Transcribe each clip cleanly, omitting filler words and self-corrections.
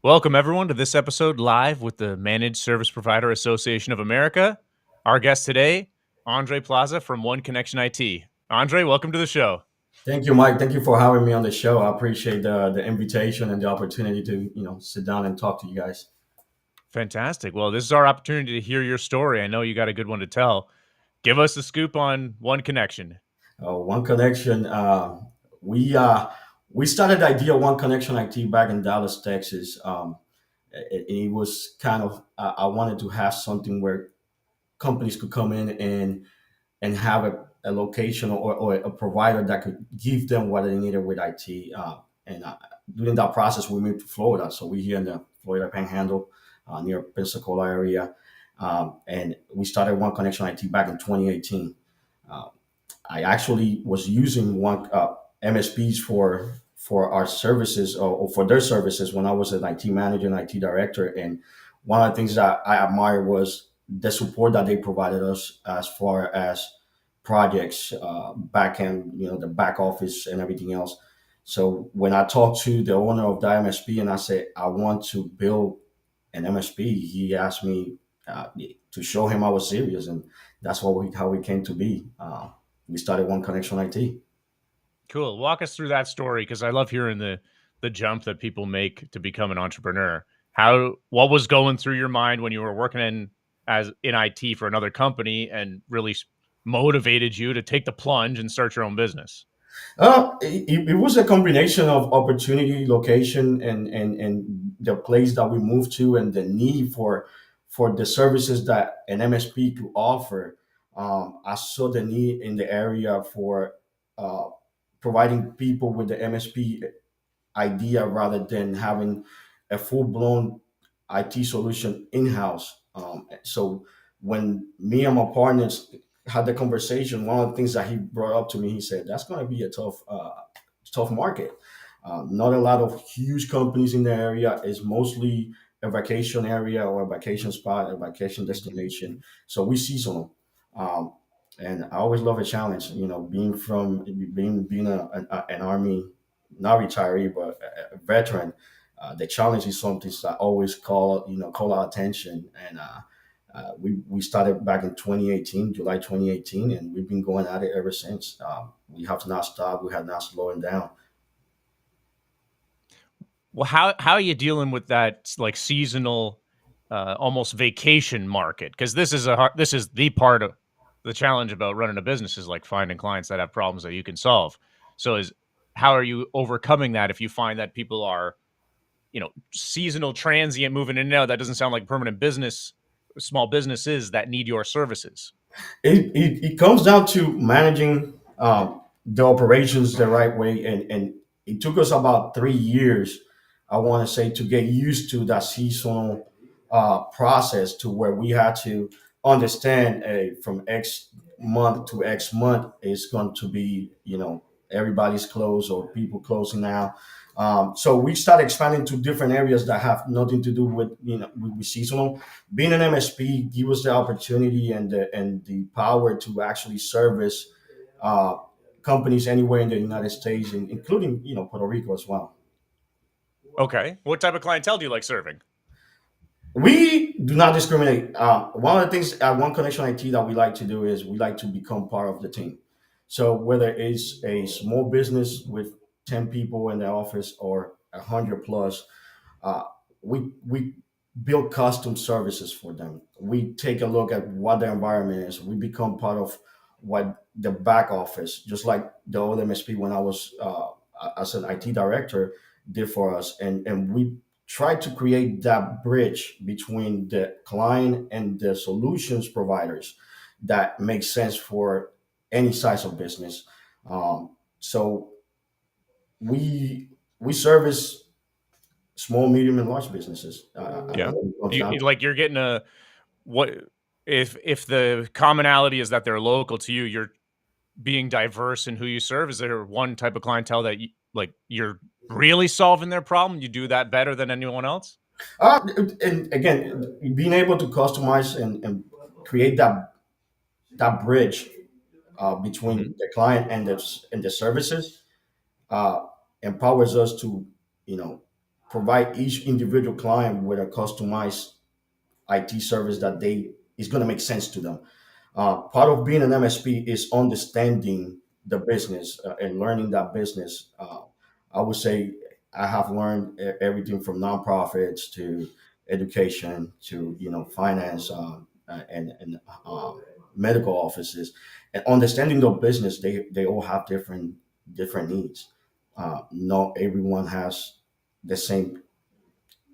Welcome, everyone, to this episode live with the Managed Service Provider Association of America. Our guest today, Andre Plaza from One Connection IT. Andre, welcome to the show. Thank you, Mike. Thank you for having me on the show. I appreciate the invitation and the opportunity to sit down and talk to you guys. Fantastic. Well, this is our opportunity to hear your story. I know you got a good one to tell. Give us the scoop on One Connection. One Connection. We uh, we started the idea of One Connection IT back in Dallas, Texas. It was kind of I wanted to have something where companies could come in and have a location or a provider that could give them what they needed with IT. And during that process, we moved to Florida. So we're here in the Florida Panhandle, near Pensacola area. And we started One Connection IT back in 2018. Uh, I actually was using one MSPs for our services or for their services when I was an IT manager and IT director. And one of the things that I admired was the support that they provided us as far as projects, back end, the back office and everything else. So when I talked to the owner of the MSP and I said I want to build an MSP, he asked me to show him I was serious, and that's how we came to be. We started One Connection IT. Cool. Walk us through that story because I love hearing the jump that people make to become an entrepreneur. What was going through your mind when you were working in IT for another company and really motivated you to take the plunge and start your own business? It was a combination of opportunity, location, and the place that we moved to, and the need for the services that an MSP could offer. I saw the need in the area for uh, providing people with the MSP idea rather than having a full blown IT solution in house. So when me and my partners had the conversation, one of the things that he brought up to me, he said, "That's going to be a tough market. Not a lot of huge companies in the area. It's mostly a vacation area or a vacation spot, a vacation destination. So we seasonal." Um, and I always love a challenge. Being an army, not retiree, but a veteran. The challenge is something that always call our attention. And we started back in 2018, July 2018, and we've been going at it ever since. We have not stopped. We have not slowing down. Well, how are you dealing with that like seasonal, almost vacation market? Because this is the part of the challenge about running a business is like finding clients that have problems that you can solve. So is how are you overcoming that if you find that people are seasonal, transient, moving in and out? That doesn't sound like permanent business, small businesses that need your services. It comes down to managing the operations the right way, and it took us about 3 years, I want to say, to get used to that seasonal process, to where we had to understand from X month to X month is going to be, everybody's closed or people closing now. So we started expanding to different areas that have nothing to do with with seasonal. Being an MSP give us the opportunity and the power to actually service uh, companies anywhere in the United States, including Puerto Rico as well. Okay. What type of clientele do you like serving? We do not discriminate. One of the things at One Connection IT that we like to do is we like to become part of the team. So whether it's a small business with 10 people in the office or 100 plus, uh, we build custom services for them. We take a look at what the environment is. We become part of what the back office, just like the old MSP when I was as an IT director, did for us, and we try to create that bridge between the client and the solutions providers that makes sense for any size of business. So we service small, medium, and large businesses. Yeah. When it comes down to. Like you're getting a what if the commonality is that they're local to you, you're being diverse in who you serve. Is there one type of clientele that you're really solving their problem? You do that better than anyone else? Uh, and again, being able to customize and create that bridge Mhm. between the client and the services uh, empowers us to, you know, provide each individual client with a customized IT service that they is going to make sense to them. Part of being an MSP is understanding the business and learning that business. I would say I have learned everything from nonprofits to education to finance and medical offices, and understanding the business. They all have different needs. Not everyone has the same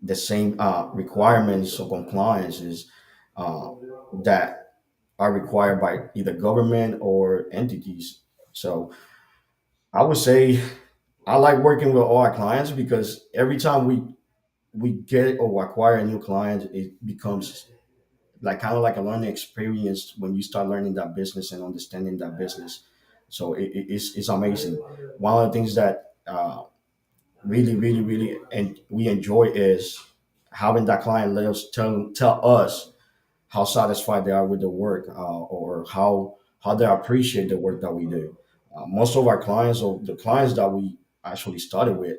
requirements or compliances uh, that are required by either government or entities. So I would say I like working with all our clients because every time we get or acquire a new client, it becomes like kind of like a learning experience when you start learning that business and understanding that business. So it's amazing. One of the things that really and we enjoy is having that client let us tell us how satisfied they are with the work, or how they appreciate the work that we do. Most of our clients, or the clients that we actually started with,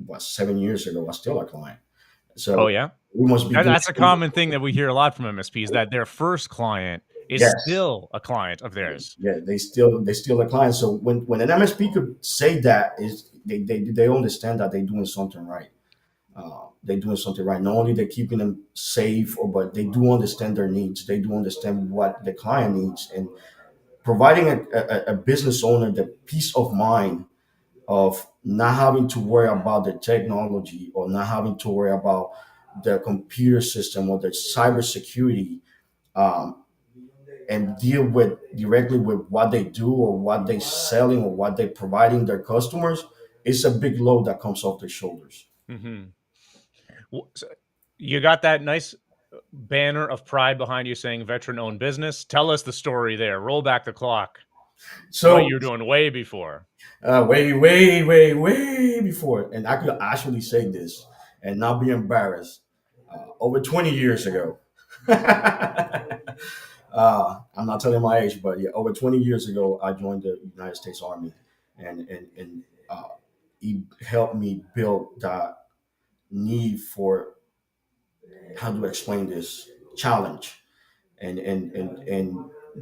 what 7 years ago, are still our client. Oh, So yeah? we must be doing That's a something. common thing that we hear a lot from MSPs, that their first client is Yes, still a client of theirs. yeah, they still a client. So when an MSP could say that, is they understand that they're doing something right. They're doing something right. Not only they're keeping them safe, but they do understand their needs. They do understand what the client needs, and providing a business owner the peace of mind of not having to worry about the technology, or not having to worry about the computer system or the cybersecurity, um, and deal with directly with what they do or what they're selling or what they're providing their customers. It's a big load that comes off their shoulders. Mhm. So you got that nice banner of pride behind you saying veteran-owned business. Tell us the story there. Roll back the clock. What So you're doing way before. way before, and I could actually say this and not be embarrassed. Over 20 years ago, I'm not telling my age, but yeah, over 20 years ago, I joined the United States Army, and he helped me build that need for, how do I explain this, challenge, and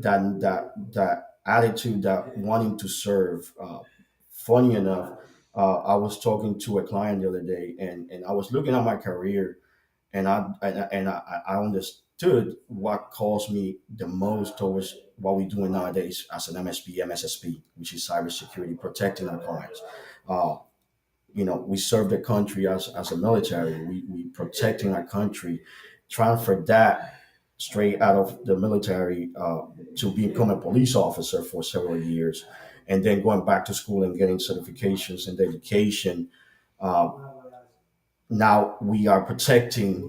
that attitude, that wanting to serve. Funny enough, I was talking to a client the other day, and I was looking at my career, and I understood what calls me the most towards what we're doing nowadays as an MSP, MSSP, which is cybersecurity, protecting our clients. Uh, we serve the country as a military. We protecting our country, transfer that straight out of the military to become a police officer for several years, and then going back to school and getting certifications and education. Uh, Now we are protecting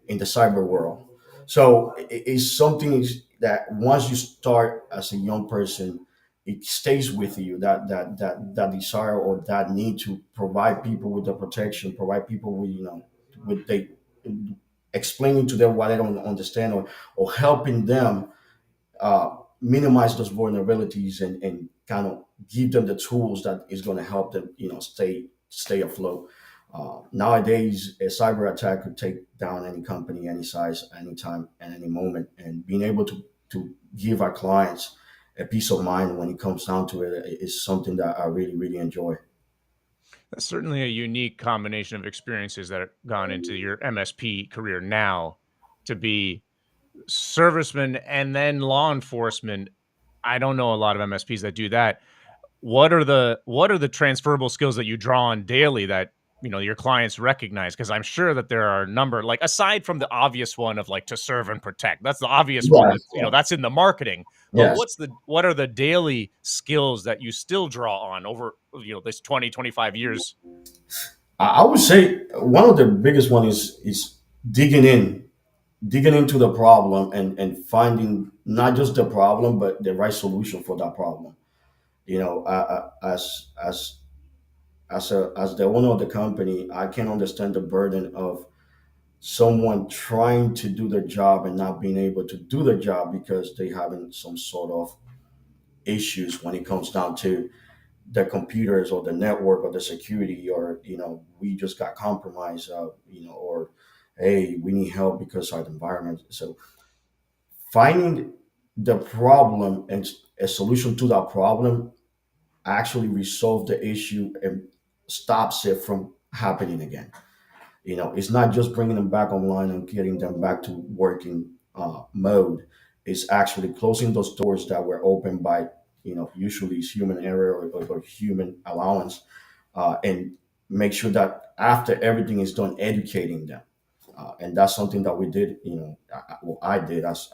in the cyber world. So it's something that once you start as a young person, it stays with you. That desire or that need to provide people with the protection, provide people with with they explaining to them what they don't understand, or helping them minimize those vulnerabilities, and kind of give them the tools that is going to help them, stay afloat. Nowadays, a cyber attack could take down any company, any size, anytime, and any moment. And being able to give our clients a peace of mind when it comes down to it is something that I really enjoy. That's certainly a unique combination of experiences that have gone into your MSP career now, to be servicemen and then law enforcement. I don't know a lot of MSPs that do that. What are the transferable skills that you draw on daily that, your clients recognize? Because I'm sure that there are a number, like, aside from the obvious one of, like, to serve and protect. That's the obvious one, Yes, that's, that's in the marketing. But yes. what are the daily skills that you still draw on over, this 20, 25 years? I would say one of the biggest one is digging in, digging into the problem, and finding not just the problem but the right solution for that problem. As the owner of the company, I can understand the burden of someone trying to do their job and not being able to do their job because they having some sort of issues when it comes down to the computers or the network or the security, or we just got compromised, or hey, we need help because our environment. So finding the problem and a solution to that problem actually resolve the issue and stops it from happening again. It's not just bringing them back online and getting them back to working mode. It's actually closing those doors that were opened by, usually it's human error, or human allowance, and make sure that after everything is done, educating them. And that's something that we did, well, I did as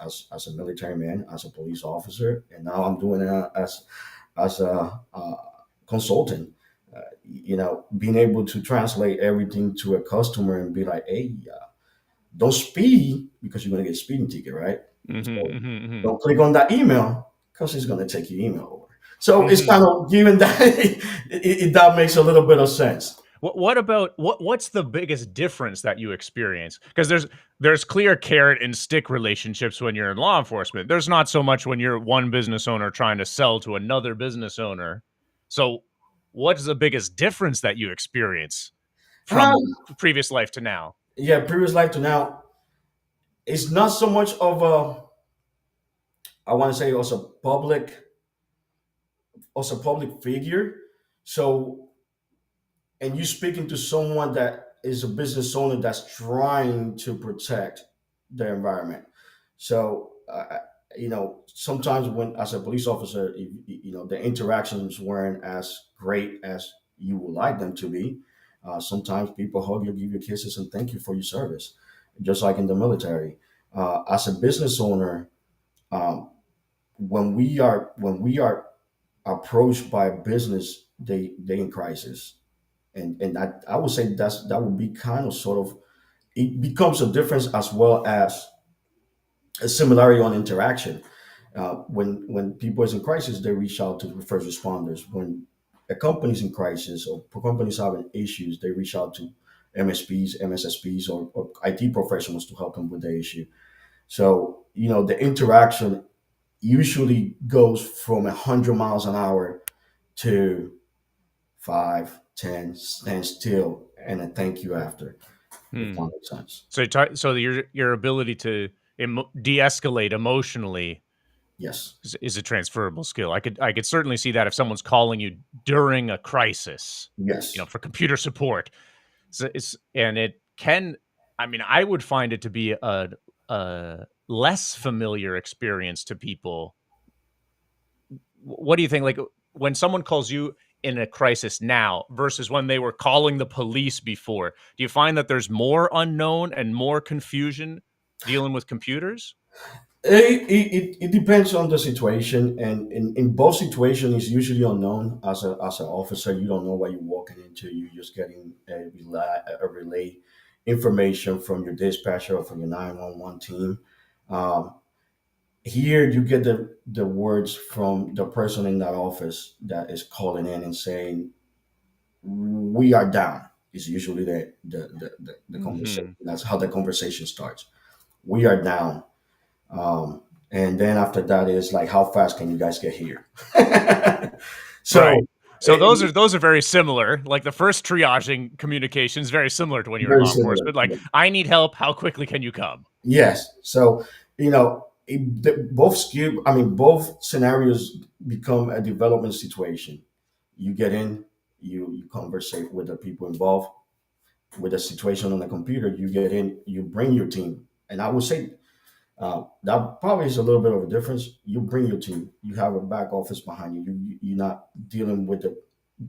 a military man, as a police officer, and now I'm doing it as a consultant. Being able to translate everything to a customer and be like, hey, don't speed because you're going to get a speeding ticket, right? So Hmm. don't click on that email because it's going to take your email over. So it's Hmm. kind of given that that makes a little bit of sense. What about what's the biggest difference that you experience? Because there's clear carrot and stick relationships when you're in law enforcement. There's not so much when you're one business owner trying to sell to another business owner. So, what's the biggest difference that you experience from Um, previous life to now? yeah, previous life to now, it's not so much of a, I want to say, also public figure. So, and you speaking to someone that is a business owner that's trying to protect the environment. So, sometimes when as a police officer, the interactions weren't as great as you would like them to be. Sometimes people hug you, give you kisses, and thank you for your service, just like in the military. As a business owner, um, when we are approached by a business, they in crisis, and I would say that would be kind of sort of, it becomes a difference as well as a similarity on interaction. When people is in crisis, they reach out to the first responders. When a company's in crisis or companies having issues, they reach out to MSPs, MSSPs, or IT professionals to help them with the issue. So the interaction usually goes from 100 miles an hour to 5, 10, stand still, and a thank you after, if Hmm. that makes sense. So your ability to de-escalate emotionally Yes. is a transferable skill. I could certainly see that if someone's calling you during a crisis, Yes. for computer support. So and it can. I mean, I would find it to be a less familiar experience to people. What do you think? Like when someone calls you in a crisis now versus when they were calling the police before, do you find that there's more unknown and more confusion dealing with computers? It depends on the situation, and in both situations, it's usually unknown. As an officer, you don't know what you're walking into. You're just getting a relay information from your dispatcher or from your 911 team. Um, Here, you get the words from the person in that office that is calling in and saying, "We are down." Is usually the conversation. Hmm. That's how the conversation starts. We are down. And then after that is like, how fast can you guys get here? Right. So So those are it, those are very similar. Like the first triaging communication is very similar to when you're in very law similar. enforcement. Like, I need help. How quickly can you come? Yes. So both skill. I mean, both scenarios become a development situation. You get in, you conversate with the people involved with the situation on the computer. You get in, you bring your team, and I would say that probably is a little bit of a difference. You bring your team. You have a back office behind you. You're not dealing with the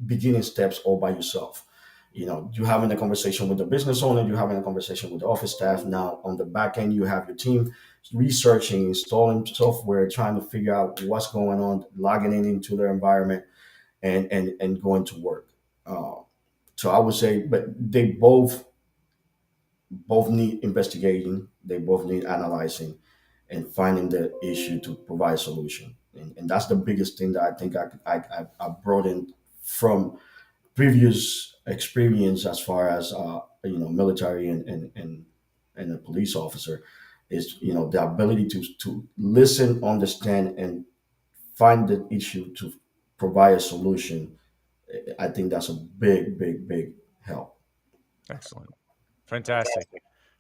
beginning steps all by yourself. You're having a conversation with the business owner. You're having a conversation with the office staff. Now on the back end, you have your team researching, installing software, trying to figure out what's going on, logging in into their environment, and going to work. Uh, so I would say, but they both need investigating. They both need analyzing and finding the issue to provide a solution. And that's the biggest thing that I think I brought in from previous experience as far as military and a police officer is the ability to listen, understand, and find the issue to provide a solution I think that's a big, big, big help. Excellent. Fantastic.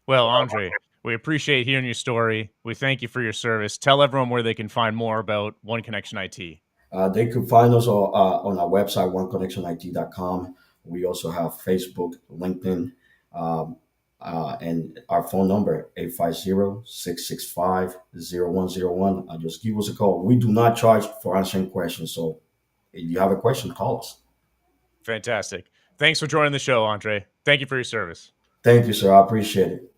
Well, Andre, we appreciate hearing your story. We thank you for your service. Tell everyone where they can find more about One Connection IT. They could find us on our website, oneconnectionit.com. We also have Facebook, LinkedIn, um, and our phone number, 850-665-0101. Just give us a call. We do not charge for answering questions. So if you have a question, call us. Fantastic. Thanks for joining the show, Andre. Thank you for your service. Thank you, sir. I appreciate it.